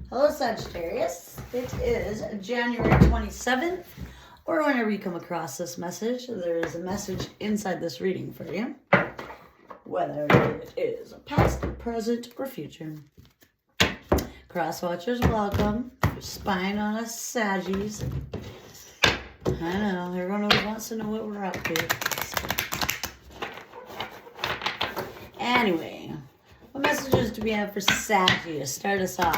Hello, Sagittarius. It is January 27th, or whenever you come across this message, there is a message inside this reading for you, whether it is past, present, or future. Crosswatchers, welcome. If you're spying on us, Saggies. I know, everyone always wants to know what we're up to. Anyway, what messages do we have for Saggy to start us off?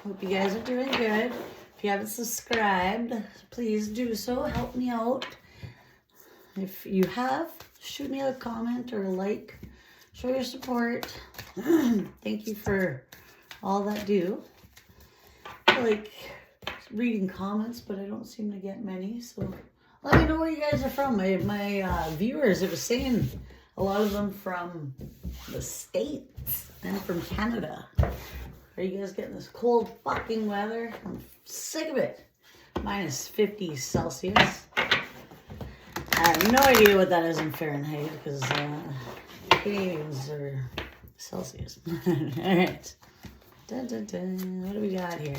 Hope you guys are doing good. If you haven't subscribed, please do so. Help me out. If you have, shoot me a comment or a like. Show your support. Thank you for all that do. I like reading comments, but I don't seem to get many. So let me know where you guys are from. My viewers, it was saying a lot of them from the States and from Canada. Are you guys getting this cold fucking weather? I'm sick of it. Minus 50 Celsius. I have no idea what that is in Fahrenheit because Canadians are Celsius. Alright. Dun, dun, dun. What do we got here?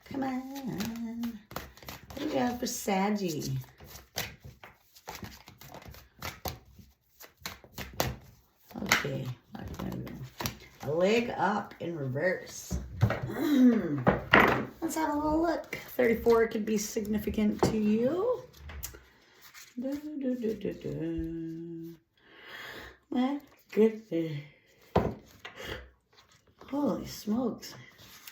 Come on. What do we got for Saggy? Okay, there we go. A leg up in reverse. Let's have a little look. 34 could be significant to you. My goodness. Holy smokes.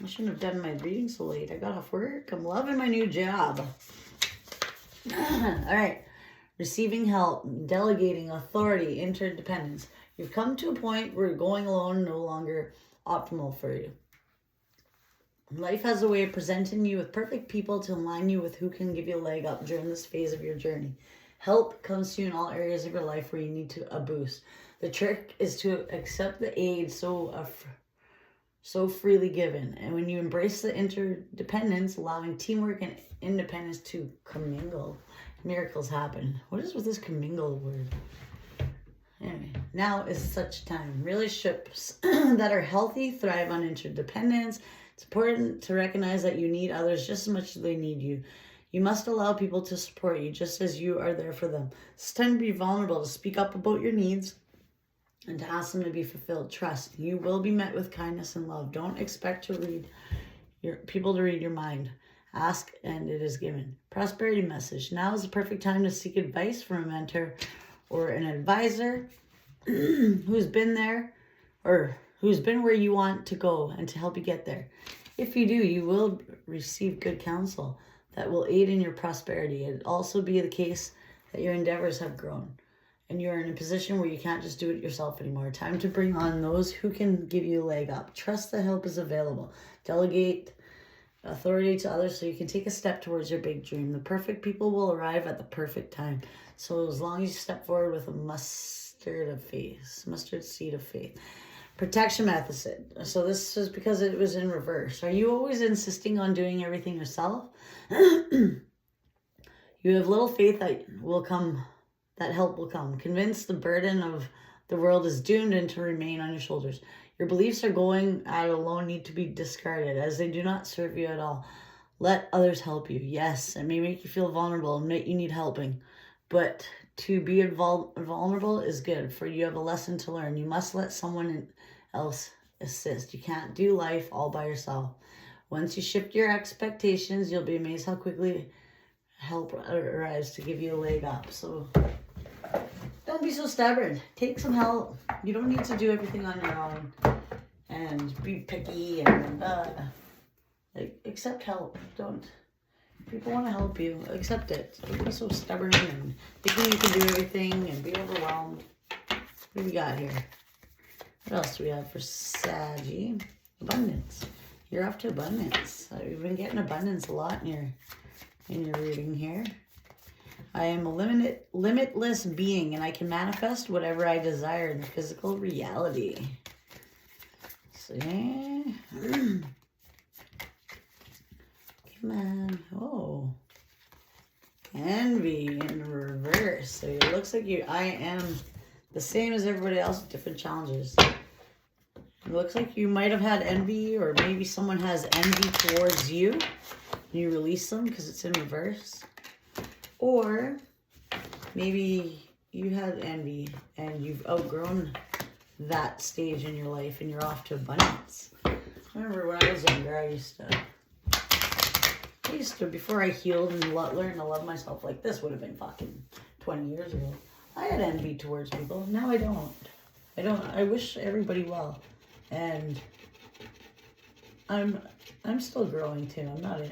I shouldn't have done my reading so late. I got off work. I'm loving my new job. All right. Receiving help, delegating, authority, interdependence. You've come to a point where going alone no longer optimal for you. Life has a way of presenting you with perfect people to align you with who can give you a leg up during this phase of your journey. Help comes to you in all areas of your life where you need a boost. The trick is to accept the aid so freely given. And when you embrace the interdependence, allowing teamwork and independence to commingle, miracles happen. What is with this commingle word? Anyway, now is such a time. Relationships that are healthy thrive on interdependence. It's important to recognize that you need others just as much as they need you. You must allow people to support you just as you are there for them. It's time to be vulnerable, to speak up about your needs, and to ask them to be fulfilled. Trust. You will be met with kindness and love. Don't expect people to read your mind. Ask and it is given. Prosperity message. Now is the perfect time to seek advice from a mentor or an advisor who's been there or who's been where you want to go and to help you get there. If you do, you will receive good counsel that will aid in your prosperity. It'll also be the case that your endeavors have grown and you're in a position where you can't just do it yourself anymore. Time to bring on those who can give you a leg up. Trust the help is available. Delegate authority to others so you can take a step towards your big dream. The perfect people will arrive at the perfect time. So as long as you step forward with a mustard seed of faith. Protection method. So this is because it was in reverse. Are you always insisting on doing everything yourself? You have little faith that help will come. Convinced the burden of the world is doomed and to remain on your shoulders. Your beliefs are going out alone need to be discarded as they do not serve you at all. Let others help you. Yes, it may make you feel vulnerable and make you need helping. But to be vulnerable is good, for you have a lesson to learn. You must let someone else assist. You can't do life all by yourself. Once you shift your expectations, you'll be amazed how quickly help arrives to give you a leg up. So don't be so stubborn. Take some help. You don't need to do everything on your own and be picky and accept help. Don't. People want to help you. Accept it. Don't be so stubborn and thinking you can do everything and be overwhelmed. What do we got here? What else do we have for Saggy? Abundance. You're up to abundance. You've been getting abundance a lot in your reading here. I am a limitless being and I can manifest whatever I desire in the physical reality. So, yeah. Come on. Oh. Envy in reverse. So it looks like I am The same as everybody else with different challenges. It looks like you might have had envy, or maybe someone has envy towards you. And you release them because it's in reverse. Or maybe you had envy and you've outgrown that stage in your life and you're off to abundance. I remember when I was younger, I used to, before I healed and learned to love myself, like this would have been fucking 20 years ago. I had envy towards people. Now I don't. I wish everybody well. And I'm still growing too.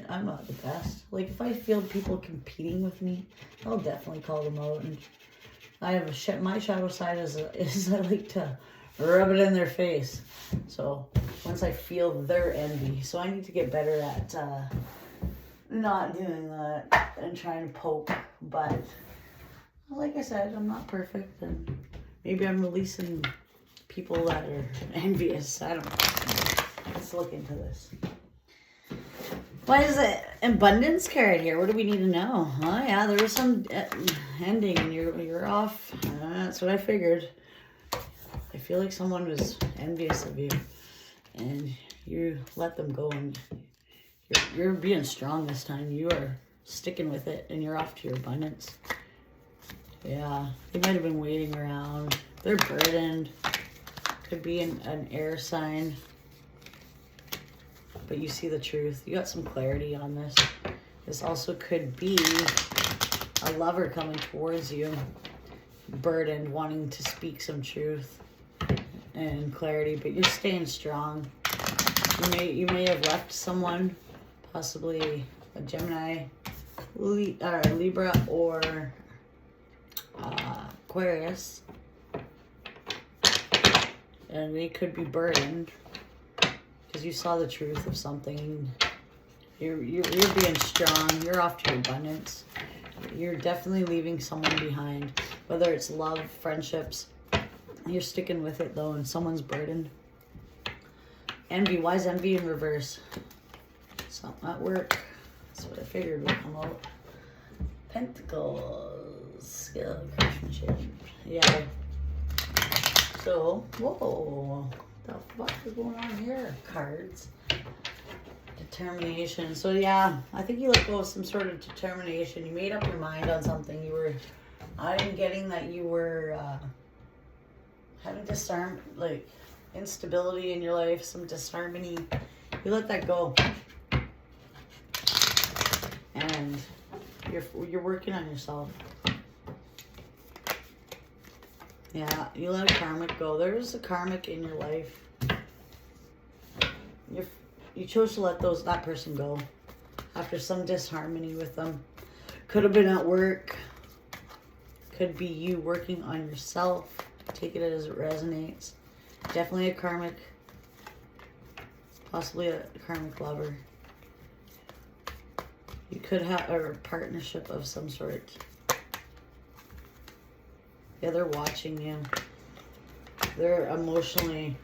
I'm not the best. Like if I feel people competing with me, I'll definitely call them out. And I have my shadow side is I like to rub it in their face. So once I feel their envy, so I need to get better at not doing that and trying to poke. But like I said, I'm not perfect, and maybe I'm releasing people that are envious. I don't know. Let's look into this. Why is it abundance card here? What do we need to know? Oh yeah, there was some ending and you're off. That's what I figured. I feel like someone was envious of you and you let them go, and you're being strong this time. You are sticking with it and you're off to your abundance. Yeah, they might have been waiting around. They're burdened. Could be an air sign. But you see the truth. You got some clarity on this. This also could be a lover coming towards you, burdened, wanting to speak some truth and clarity, but you're staying strong. You may have left someone, possibly a Gemini, Libra, or Aquarius, and they could be burdened because you saw the truth of something. You're being strong. You're off to your abundance. You're definitely leaving someone behind, whether it's love, friendships. You're sticking with it though, and someone's burdened. Envy. Why is envy in reverse? Something at work. That's what I figured would come out. Pentacles. Skill, craftsmanship. Yeah. So, whoa. What the fuck is going on here? Cards. Determination. So yeah, I think you let go of some sort of determination. You made up your mind on something. I'm getting that you were having like instability in your life, some disharmony. You let that go. And you're working on yourself. Yeah, you let a karmic go. There's a karmic in your life. You chose to let that person go after some disharmony with them. Could have been at work. Could be you working on yourself. Take it as it resonates. Definitely a karmic. Possibly a karmic lover. You could have a partnership of some sort. Yeah, they're watching you. They're emotionally,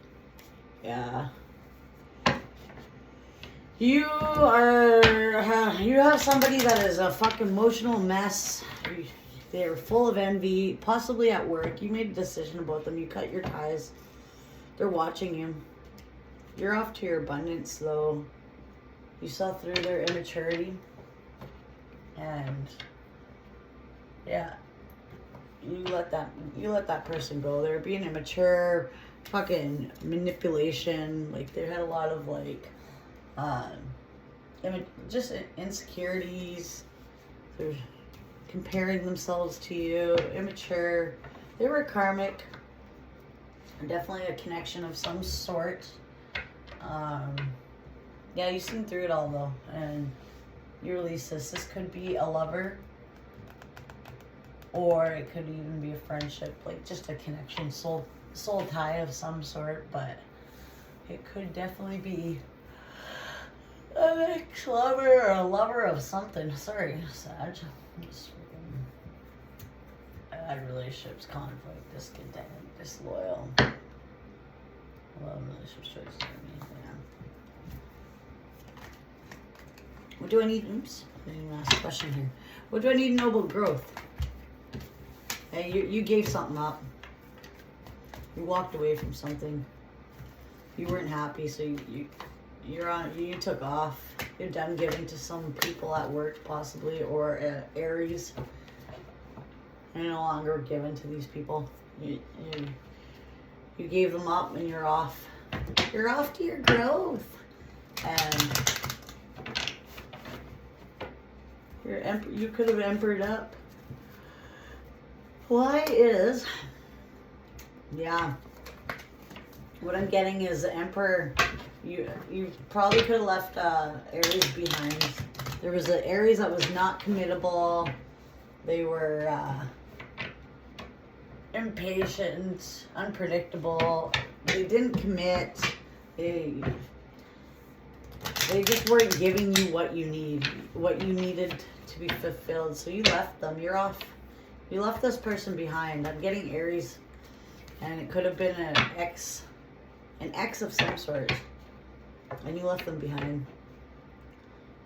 yeah. You have somebody that is a fucking emotional mess. They're full of envy, possibly at work. You made a decision about them. You cut your ties. They're watching you. You're off to your abundance, though. You saw through their immaturity. And, yeah. You let that person go. They're being immature, fucking manipulation. Like, they had a lot of, like, just insecurities. They're comparing themselves to you, immature. They were karmic. Definitely a connection of some sort. Yeah, you've seen through it all though, and you release this. This could be a lover, or it could even be a friendship, like just a connection, soul tie of some sort. But it could definitely be an ex-lover or a lover of something. Sorry, Sag. Bad relationships, conflict, discontent, disloyal. Love, relationships, choices, yeah. What do I need? Oops, I didn't ask a question here. What do I need to know about growth? Hey, you gave something up. You walked away from something. You weren't happy, so you took off. You're done giving to some people at work, possibly, or Aries. You're no longer given to these people. You gave them up, and you're off. You're off to your growth, and you could have empered up. Why is, yeah. What I'm getting is the Emperor. You probably could have left Aries behind. There was an Aries that was not committable. They were impatient, unpredictable. They didn't commit. They just weren't giving you what you needed to be fulfilled. So you left them. You're off. You left this person behind. I'm getting Aries, and it could have been an ex of some sort, and you left them behind.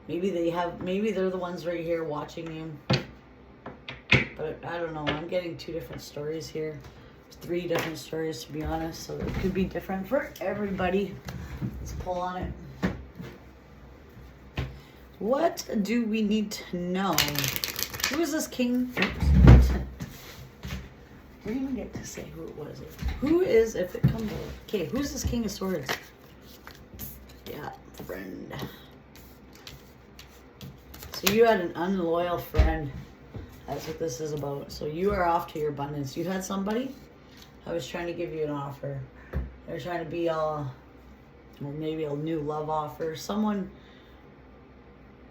Maybe they're the ones right here watching you. But I don't know. I'm getting 2 different stories here. 3 different stories, to be honest. So it could be different for everybody. Let's pull on it. What do we need to know? Who is this king? Oops. We didn't even get to say who it was. Who is, if it comes out. Okay, who's this King of Swords? Yeah, friend. So you had an unloyal friend. That's what this is about. So you are off to your abundance. You had somebody that was trying to give you an offer. They're trying to be all, or maybe a new love offer. Someone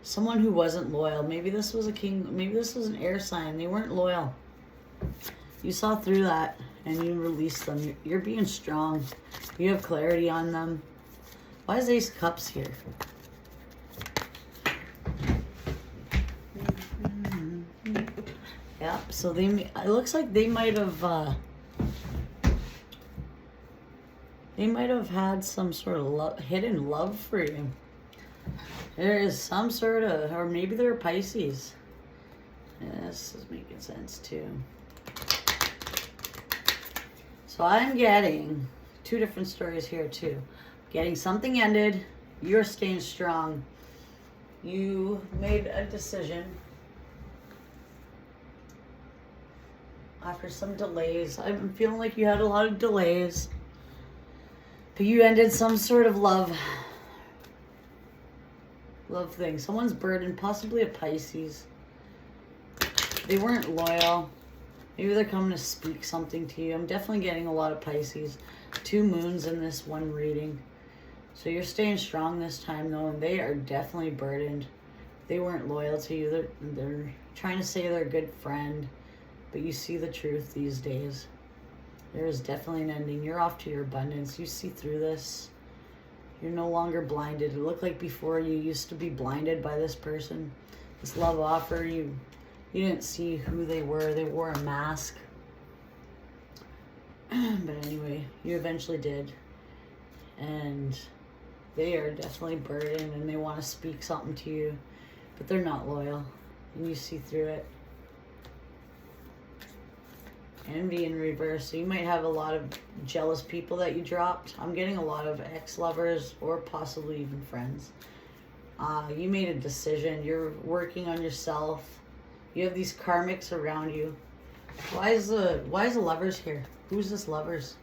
who wasn't loyal. Maybe this was a king. Maybe this was an air sign. They weren't loyal. You saw through that and you released them. You're being strong. You have clarity on them. Why is Ace of Cups here? Yep, so it looks like they might have had some sort of hidden love for you. There is some sort of, or maybe they're Pisces. Yeah, this is making sense too. So I'm getting 2 different stories here too. Getting something ended. You're staying strong. You made a decision after some delays. I'm feeling like you had a lot of delays, but you ended some sort of love thing. Someone's burdened, possibly a Pisces. They weren't loyal. Maybe they're coming to speak something to you. I'm definitely getting a lot of Pisces. 2 moons in this one reading. So you're staying strong this time though, and they are definitely burdened. They weren't loyal to you. They're trying to say they're a good friend, but you see the truth these days. There is definitely an ending. You're off to your abundance. You see through this. You're no longer blinded. It looked like before you used to be blinded by this person. This love offer, you didn't see who they were. They wore a mask. But anyway, you eventually did. And they are definitely burdened and they want to speak something to you, but they're not loyal. And you see through it. Envy in reverse. So you might have a lot of jealous people that you dropped. I'm getting a lot of ex-lovers or possibly even friends. You made a decision. You're working on yourself. You have these karmics around you. Why is the Lovers here? Who's this Lovers?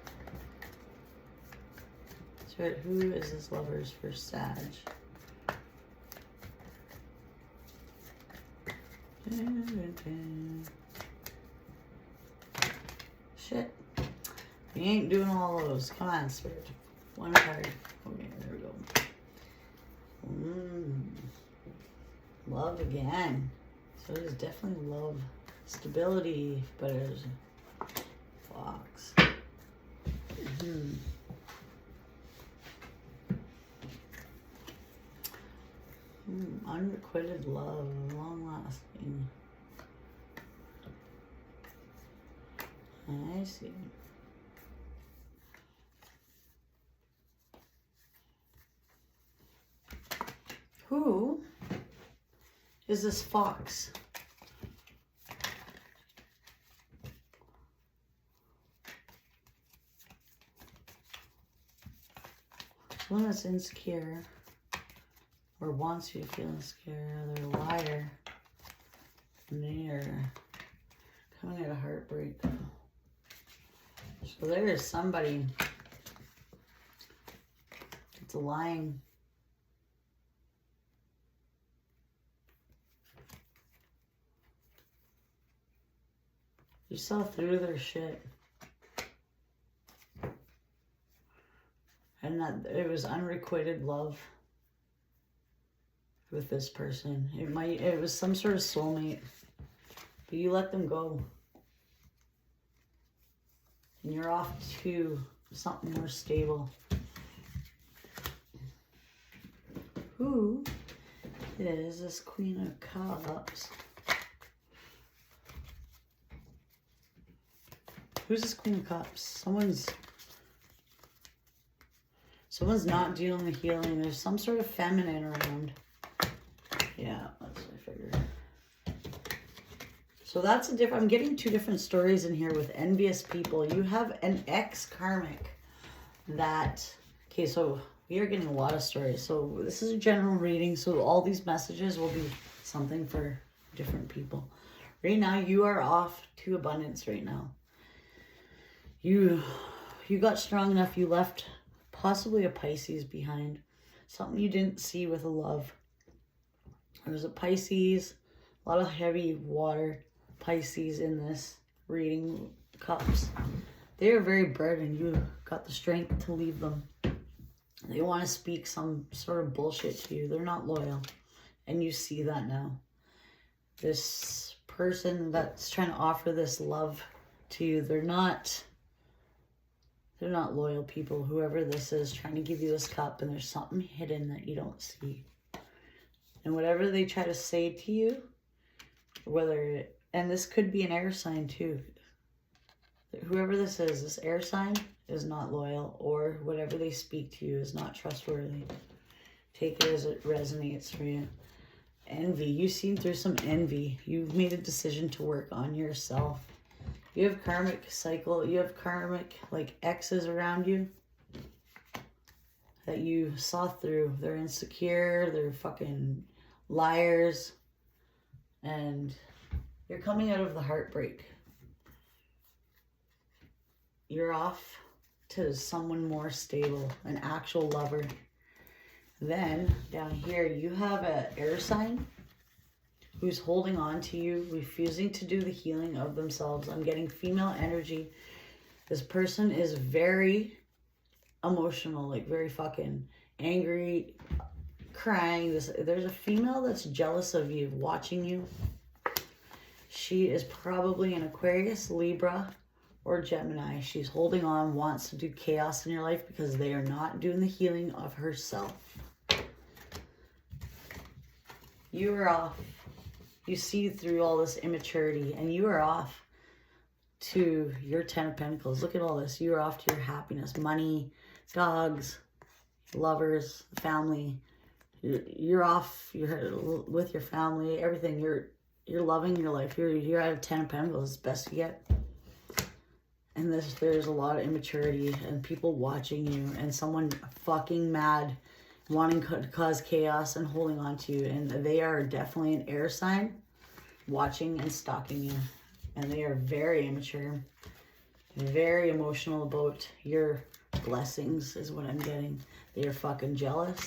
That's right. Who is this Lovers for Sag? Shit. You ain't doing all those. Come on, Spirit. 1 card. Okay, there we go. Love again. So there's definitely love. Stability, but there's Fox. Unrequited love, long lasting. I see. Who is this Fox? Someone that's insecure or wants you to feel insecure. They're a liar. And they are coming out of heartbreak. So there is somebody that's lying. You saw through their shit. And that it was unrequited love with this person. It was some sort of soulmate. But you let them go. And you're off to something more stable. Who is this Queen of Cups? Who's this Queen of Cups? Someone's not dealing with healing. There's some sort of feminine around. Yeah, that's what I figured. So that's a different, I'm getting two different stories in here with envious people. You have an ex-karmic that, okay, so we are getting a lot of stories. So this is a general reading. So all these messages will be something for different people. Right now, you are off to abundance right now. You got strong enough, you left possibly a Pisces behind. Something you didn't see with a love. There's a Pisces, a lot of heavy water Pisces in this reading cups. They are very burdened. You got the strength to leave them. They want to speak some sort of bullshit to you. They're not loyal. And you see that now. This person that's trying to offer this love to you, they're not loyal people. Whoever this is trying to give you this cup, and there's something hidden that you don't see. And whatever they try to say to you, and this could be an air sign too. Whoever this air sign is not loyal, or whatever they speak to you is not trustworthy. Take it as it resonates for you. Envy. You've seen through some envy. You've made a decision to work on yourself. You have karmic cycle. You have karmic like exes around you that you saw through. They're insecure. They're fucking liars. And you're coming out of the heartbreak. You're off to someone more stable, an actual lover. Then down here you have an air sign who's holding on to you, refusing to do the healing of themselves. I'm getting female energy. This person is very emotional, like very fucking angry, crying. There's a female that's jealous of you, watching you. She is probably an Aquarius, Libra, or Gemini. She's holding on, wants to do chaos in your life because they are not doing the healing of herself. You are off. You see through all this immaturity, and you are off to your 10 of Pentacles. Look at all this. You are off to your happiness, money, dogs, lovers, family. You're off. You're with your family. Everything. You're loving your life. You're out of 10 of Pentacles. It's best you get. And there's a lot of immaturity and people watching you, and someone fucking mad, wanting to cause chaos and holding on to you. And they are definitely an air sign, watching and stalking you. And they are very immature, very emotional about your blessings is what I'm getting. They are fucking jealous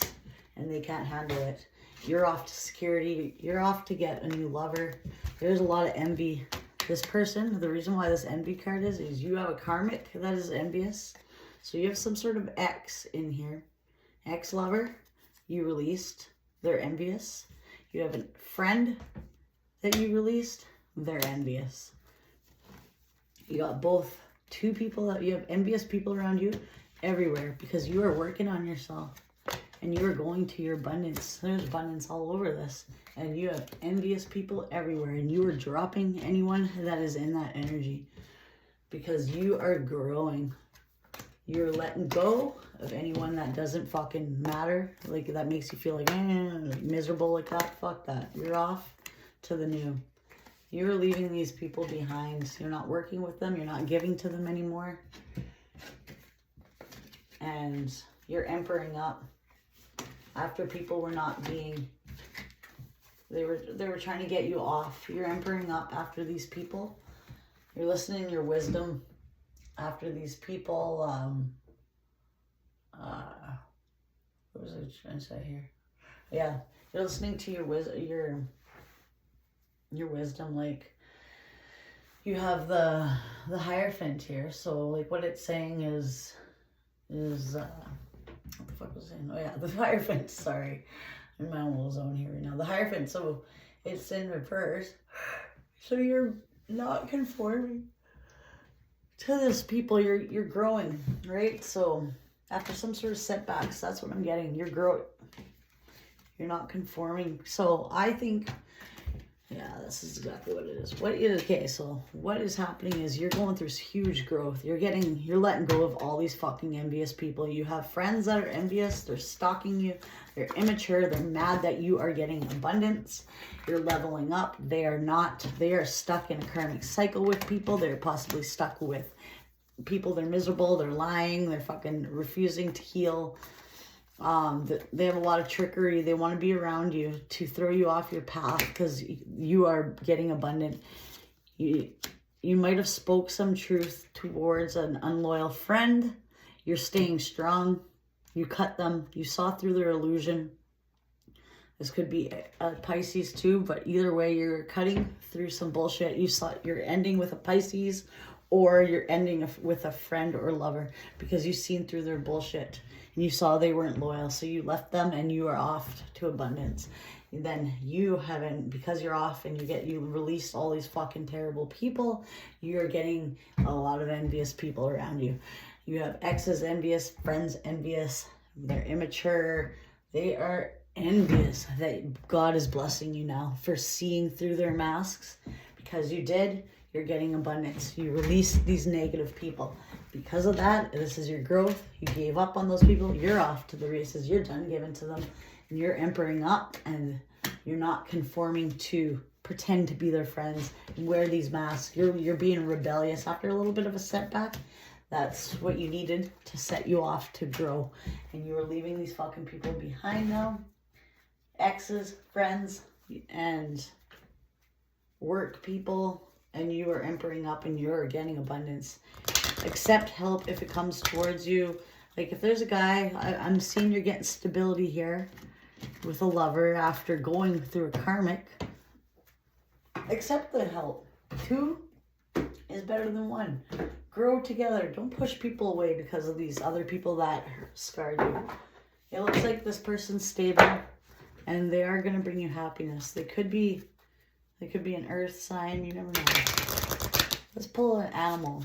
and they can't handle it. You're off to security. You're off to get a new lover. There's a lot of envy. This person, the reason why this envy card is you have a karmic that is envious. So you have some sort of ex in here. Ex-lover, you released, they're envious. You have a friend that you released, they're envious. You got both two people that you have envious people around you everywhere because you are working on yourself and you are going to your abundance. There's abundance all over this, and you have envious people everywhere, and you are dropping anyone that is in that energy because you are growing. You're letting go of anyone that doesn't fucking matter. Like, that makes you feel like, miserable like that. Fuck that. You're off to the new. You're leaving these people behind. You're not working with them. You're not giving to them anymore. And You're empering up after people were not being, they were trying to get you off. You're empering up after these people. You're listening to your wisdom after these people. What was I trying to say here? Yeah, you're listening to your wisdom. Like, you have the Hierophant here. So like what it's saying is what the fuck was I saying? Oh yeah, the Hierophant. Sorry, I'm in my own little zone here right now. The Hierophant. So it's in reverse. So you're not conforming to this people. You're growing, right? So after some sort of setbacks, that's what I'm getting. You're growing. You're not conforming. So I think, yeah, this is exactly what it is. Okay, so what is happening is you're going through huge growth. You're letting go of all these fucking envious people. You have friends that are envious. They're stalking you. They're immature. They're mad that you are getting abundance. You're leveling up. They are stuck in a karmic cycle with people. They're possibly stuck with people. They're miserable. They're lying. They're fucking refusing to heal. They have a lot of trickery. They want to be around you to throw you off your path because you are getting abundant. You might have spoke some truth towards an unloyal friend. You're staying strong. You cut them. You saw through their illusion. This could be a Pisces too, but either way, you're cutting through some bullshit. You're ending with a Pisces, or you're ending with a friend or lover because you've seen through their bullshit. And you saw they weren't loyal, so you left them and you are off to abundance. And then you haven't, because you're off and you released all these fucking terrible people, you're getting a lot of envious people around you. You have exes envious, friends envious, they're immature, they are envious that God is blessing you now for seeing through their masks. Because you did, you're getting abundance. You released these negative people. Because of that, this is your growth. You gave up on those people. You're off to the races. You're done giving to them. And you're empering up. And you're not conforming to pretend to be their friends and wear these masks. You're being rebellious after a little bit of a setback. That's what you needed to set you off to grow. And you are leaving these fucking people behind now. Exes, friends, and work people. And you are empering up and you're getting abundance. Accept help if it comes towards you. Like if there's a guy, I'm seeing you're getting stability here with a lover after going through a karmic. Accept the help. 2 is better than 1. Grow together. Don't push people away because of these other people that scarred you. It looks like this person's stable and they are going to bring you happiness. They could be an earth sign. You never know. Let's pull an animal.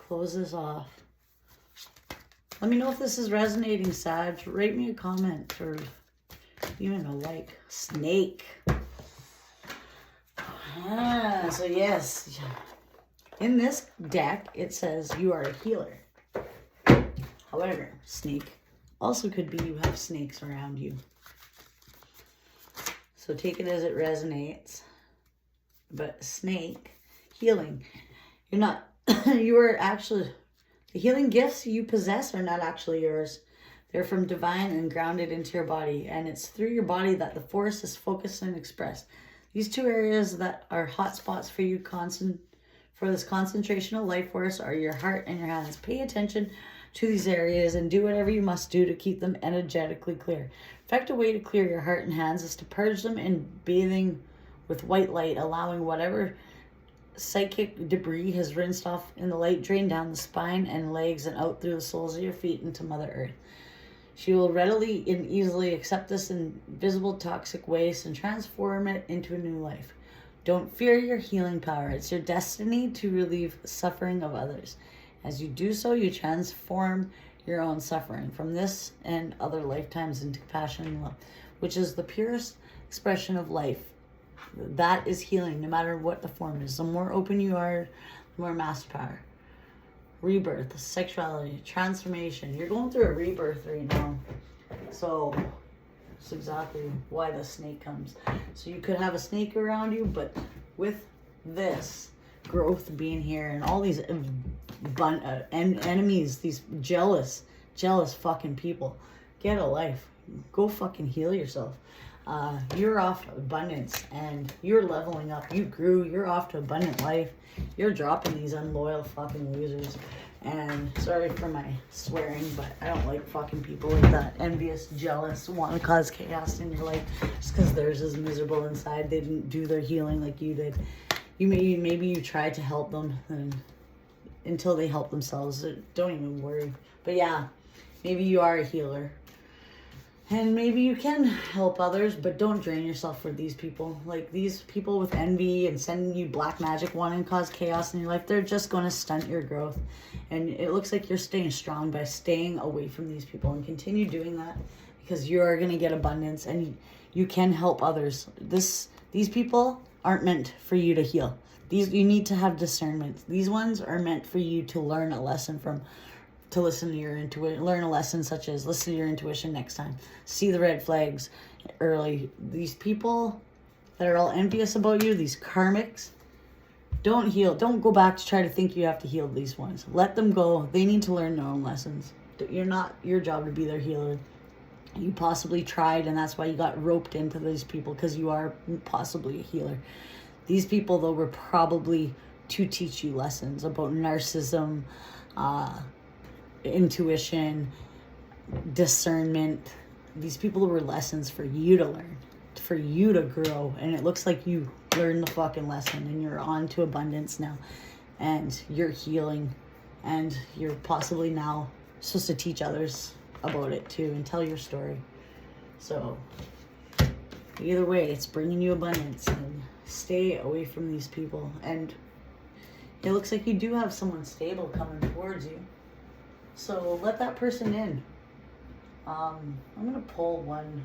Close this off. Let me know if this is resonating, Sag. Rate me a comment or even a like. Snake. So yes, in this deck it says you are a healer. However, snake also could be you have snakes around you. So take it as it resonates. But snake, healing. You're not you are actually, the healing gifts you possess are not actually yours. They're from divine and grounded into your body. And it's through your body that the force is focused and expressed. These 2 areas that are hot spots for you for this concentration of life force are your heart and your hands. Pay attention to these areas and do whatever you must do to keep them energetically clear. Effective way to clear your heart and hands is to purge them in bathing with white light, allowing whatever psychic debris has rinsed off in the light, drain down the spine and legs and out through the soles of your feet into Mother Earth. She will readily and easily accept this invisible toxic waste and transform it into a new life. Don't fear your healing power. It's your destiny to relieve the suffering of others. As you do so, you transform your own suffering from this and other lifetimes into compassion and love, which is the purest expression of life. That is healing, no matter what the form is. The more open you are, the more master power. Rebirth, sexuality, transformation. You're going through a rebirth right now. So that's exactly why the snake comes. So you could have a snake around you, but with this growth being here and all these enemies, these jealous jealous fucking people. Get a life. Go fucking heal yourself. You're off abundance and you're leveling up. You grew. You're off to abundant life. You're dropping these unloyal fucking losers. And sorry for my swearing, but I don't like fucking people like that. Envious, jealous, want to cause chaos in your life just because theirs is miserable inside. They didn't do their healing like you did. Maybe you tried to help them and until they help themselves. Don't even worry. But yeah, maybe you are a healer. And maybe you can help others, but don't drain yourself for these people. Like these people with envy and sending you black magic, wanting to cause chaos in your life, they're just going to stunt your growth. And it looks like you're staying strong by staying away from these people, and continue doing that because you are going to get abundance and you can help others. These people aren't meant for you to heal. You need to have discernment. These ones are meant for you to learn a lesson from. To listen to your intuition, learn a lesson such as listen to your intuition next time. See the red flags early. These people that are all envious about you, these karmics, don't heal. Don't go back to try to think you have to heal these ones. Let them go. They need to learn their own lessons. You're not your job to be their healer. You possibly tried, and that's why you got roped into these people, because you are possibly a healer. These people, though, were probably to teach you lessons about narcissism, intuition, discernment. These people were lessons for you to learn, for you to grow. And it looks like you learned the fucking lesson and you're on to abundance now. And you're healing. And you're possibly now supposed to teach others about it too and tell your story. So either way, it's bringing you abundance. And stay away from these people. And it looks like you do have someone stable coming towards you. So let that person in. I'm going to pull one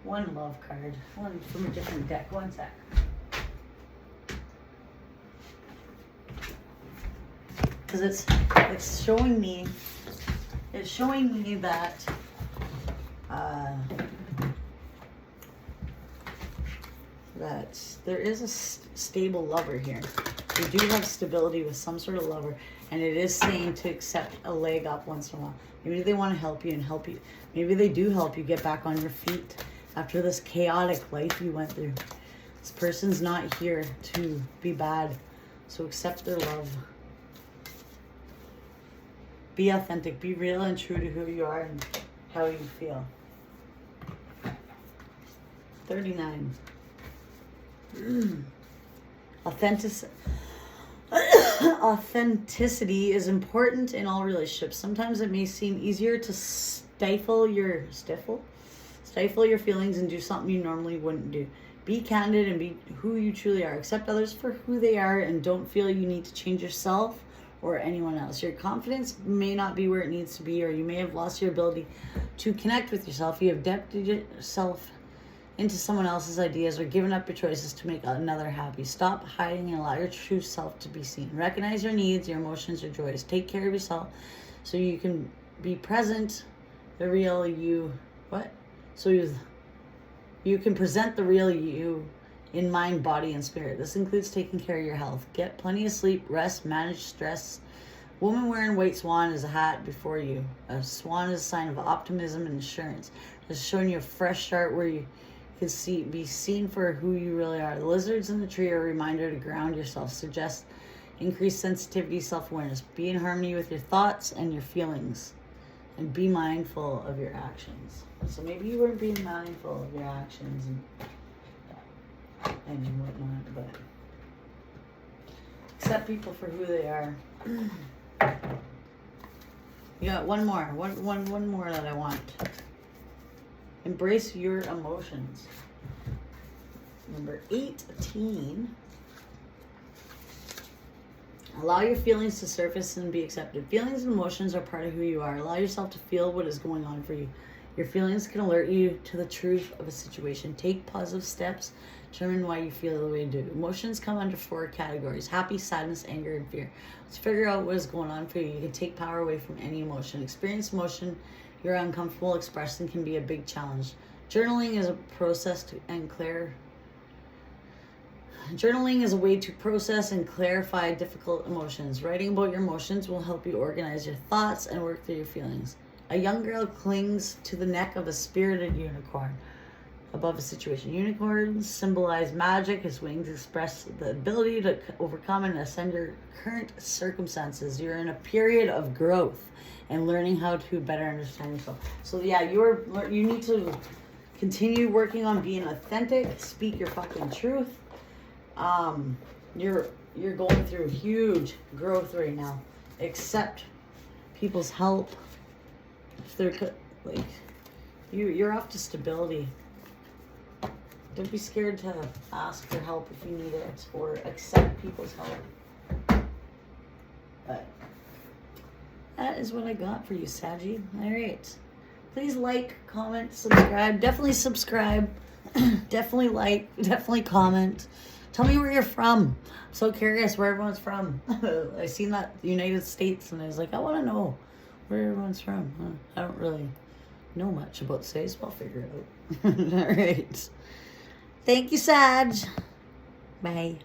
love card. One from a different deck. One sec. Because it's showing me that that there is a stable lover here. You do have stability with some sort of lover, and it is saying to accept a leg up once in a while. Maybe they want to help you and help you. Maybe they do help you get back on your feet after this chaotic life you went through. This person's not here to be bad, so accept their love. Be authentic, be real and true to who you are and how you feel. 39. Authenticity is important in all relationships. Sometimes it may seem easier to stifle your feelings and do something you normally wouldn't do. Be candid and be who you truly are. Accept others for who they are and don't feel you need to change yourself or anyone else. Your confidence may not be where it needs to be, or you may have lost your ability to connect with yourself. You have adapted yourself into someone else's ideas or given up your choices to make another happy. Stop hiding and allow your true self to be seen. Recognize your needs, your emotions, your joys. Take care of yourself so you can be present, the real you. So you can present the real you in mind, body, and spirit. This includes taking care of your health. Get plenty of sleep, rest, manage stress. Woman wearing white swan is a hat before you. A swan is a sign of optimism and assurance. It's showing you a fresh start where you can be seen for who you really are. The lizards in the tree are a reminder to ground yourself. Suggest increased sensitivity, self-awareness. Be in harmony with your thoughts and your feelings. And be mindful of your actions. So maybe you weren't being mindful of your actions and whatnot, but accept people for who they are. You got one more that I want. Embrace your emotions. Number 18. Allow your feelings to surface and be accepted. Feelings and emotions are part of who you are. Allow yourself to feel what is going on for you. Your feelings can alert you to the truth of a situation. Take positive steps. Determine why you feel the way you do. Emotions come under 4 categories: happy, sadness, anger, and fear. Let's figure out what is going on for you. You can take power away from any emotion. Experience emotion you're uncomfortable expressing can be a big challenge. Journaling is a process to Journaling is a way to process and clarify difficult emotions. Writing about your emotions will help you organize your thoughts and work through your feelings. A young girl clings to the neck of a spirited unicorn above a situation. Unicorns symbolize magic. Its wings express the ability to overcome and ascend your current circumstances. You're in a period of growth and learning how to better understand yourself. So yeah, you need to continue working on being authentic. Speak your fucking truth. You're going through huge growth right now. Accept people's help. If they're like you're off to stability. Don't be scared to ask for help if you need it, or accept people's help. But that is what I got for you, Saggy. All right. Please like, comment, subscribe. Definitely subscribe. Definitely like. Definitely comment. Tell me where you're from. I'm so curious where everyone's from. I seen that United States, and I was like, I want to know where everyone's from. I don't really know much about space, but I'll figure it out. All right. Thank you, Sag. Bye.